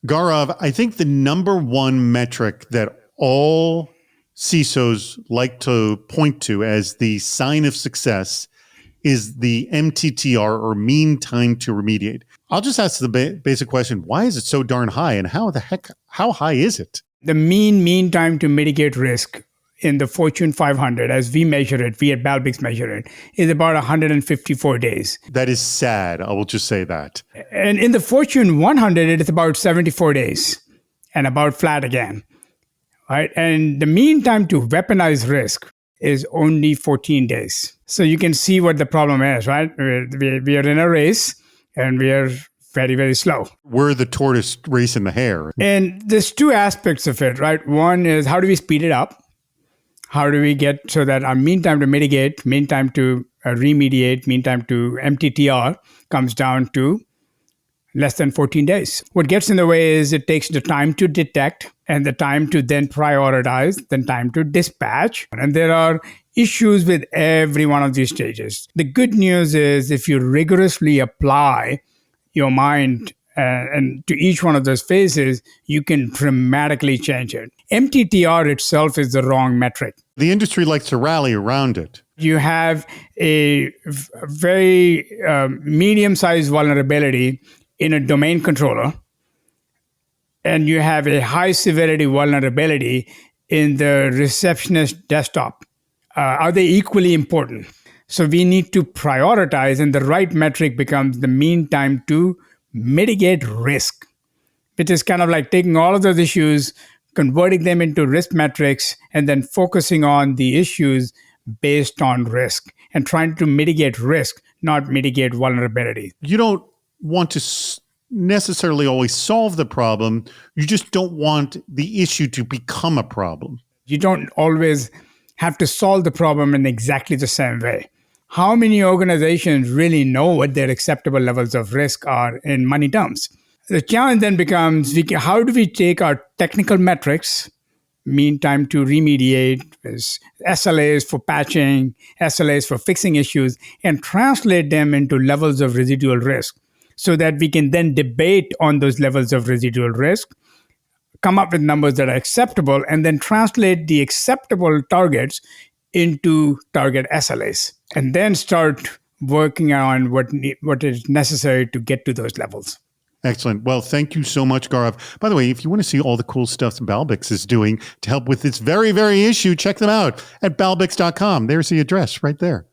Gaurav, I think the number one metric that all CISOs like to point to as the sign of success is the MTTR, or mean time to remediate. I'll just ask the basic question, why is it so darn high, and how high is it? The mean time to mitigate risk in the Fortune 500, as we measure it, we at Balbix measure it, is about 154 days. That is sad. I will just say that. And in the Fortune 100, it is about 74 days and about flat again. Right? And the mean time to weaponize risk is only 14 days. So you can see what the problem is, right? We are in a race and we are very, very slow. We're the tortoise racing the hare. And there's two aspects of it, right? One is, how do we speed it up? How do we get so that our mean time to mitigate, mean time to remediate, mean time to MTTR comes down to less than 14 days. What gets in the way is it takes the time to detect and the time to then prioritize, then time to dispatch. And there are issues with every one of these stages. The good news is if you rigorously apply your mind and to each one of those phases, you can dramatically change it. MTTR itself is the wrong metric. The industry likes to rally around it. You have a very medium-sized vulnerability in a domain controller, and you have a high-severity vulnerability in the receptionist desktop. Are they equally important? So we need to prioritize, and the right metric becomes the mean time to mitigate risk, which is kind of like taking all of those issues, converting them into risk metrics, and then focusing on the issues based on risk and trying to mitigate risk, not mitigate vulnerability. You don't want to necessarily always solve the problem. You just don't want the issue to become a problem. You don't always have to solve the problem in exactly the same way. How many organizations really know what their acceptable levels of risk are in money terms? The challenge then becomes, how do we take our technical metrics, mean time to remediate, SLAs for patching, SLAs for fixing issues, and translate them into levels of residual risk so that we can then debate on those levels of residual risk, come up with numbers that are acceptable, and then translate the acceptable targets into target SLAs, and then start working on what is necessary to get to those levels. Excellent. Well, thank you so much, Gaurav. By the way, if you want to see all the cool stuff Balbix is doing to help with this very, very issue, check them out at balbix.com. There's the address right there.